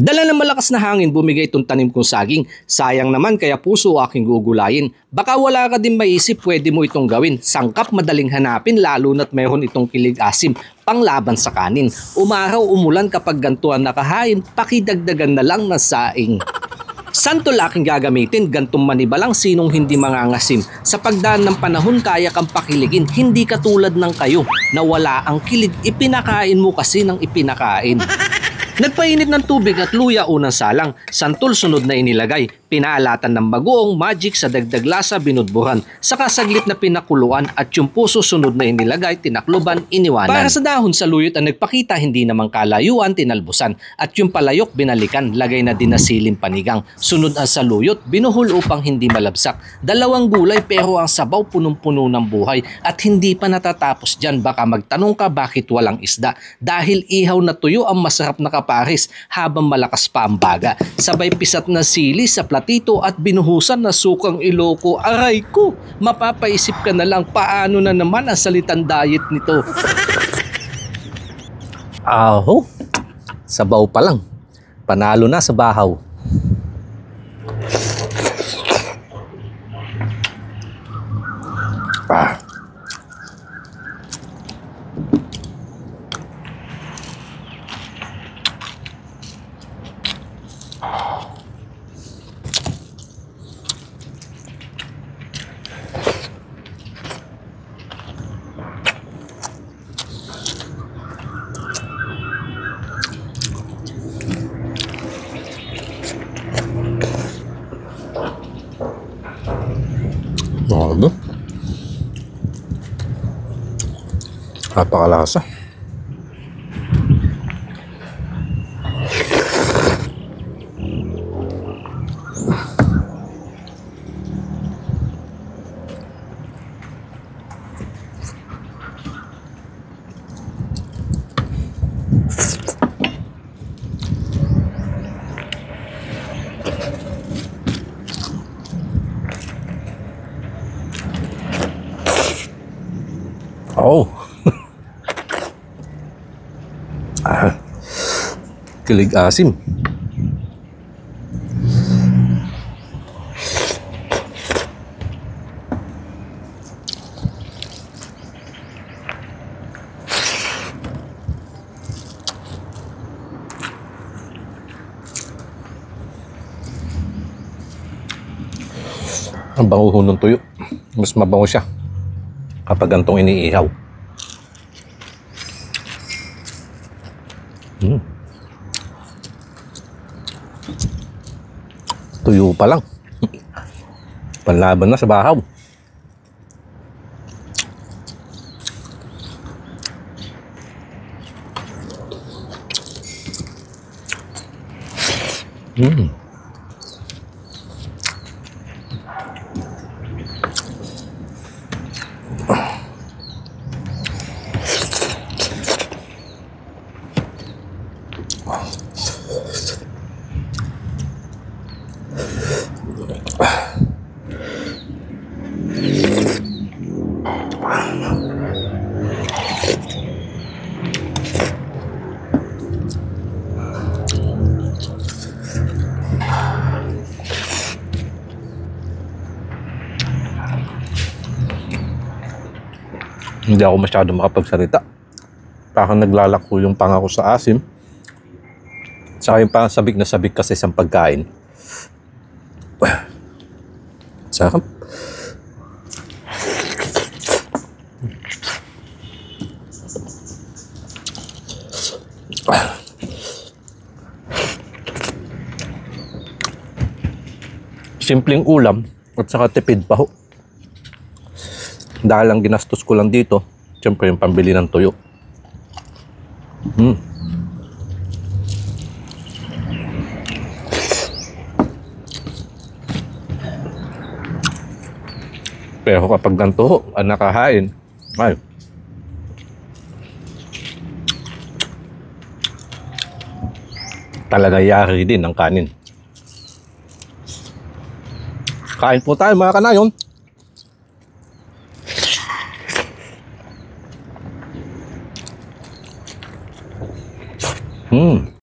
Dala ng malakas na hangin bumigay itong tanim kong saging. Sayang naman kaya puso aking gugulayin. Baka wala ka din maisip pwede mo itong gawin. Sangkap madaling hanapin lalo na't mayroon itong kilig asim panglaban sa kanin. Umaraw umulan kapag gantuan nakahain, pakidagdagan na lang ng saing. Santol aking gagamitin, gantong manibalang sinong hindi mangangasim. Sa pagdaan ng panahon kaya kang pakiligin, hindi katulad ng kayo na wala ang kilig, ipinakain mo kasi ng ipinakain. Nagpainit ng tubig at luya unang salang, santol sunod na inilagay, pinaalatan ng bagoong magic sa dagdag lasa binudburan, saka saglit na pinakuluan at yung puso sunod na inilagay, tinakloban, iniwanan. Para sa dahon sa luyot ang nagpakita hindi namang kalayuan, tinalbusan at yung palayok binalikan, lagay na din na siling panigang. Sunod ang saluyot, binuhol upang hindi malabsak. Dalawang gulay pero ang sabaw punong-puno ng buhay at hindi pa natatapos dyan. Baka magtanong ka bakit walang isda. Dahil ihaw na tuyo ang masarap na kapares habang malakas pa ang baga. Sabay pisat na sili sa platito at binuhusan na sukang Iloko. Aray ko, mapapaisip ka na lang paano na naman ang salitang diet nito. Aho, sabaw pa lang. Panalo na sa bahaw. Ano? Napakalasa. Oh. Kilig asim. Ang bango ng tuyo. Mas mabango siya kapag gantong iniihaw. Tuyo pa lang. Panlaban na sa bahaw. Hindi ako masyado makapagsalita. Parang naglalako yung panga ko sa asim. Saka yung parang sabik na sabik kasi sa pagkain. Sarap. Simpleng ulam at saka tipid pa ho. Dahil ang ginastos ko lang dito, siyempre yung pambili ng tuyo. Pero kapag ganito ang nakahain, ay, talaga yari din ang kanin. Kain po tayo mga kanayon.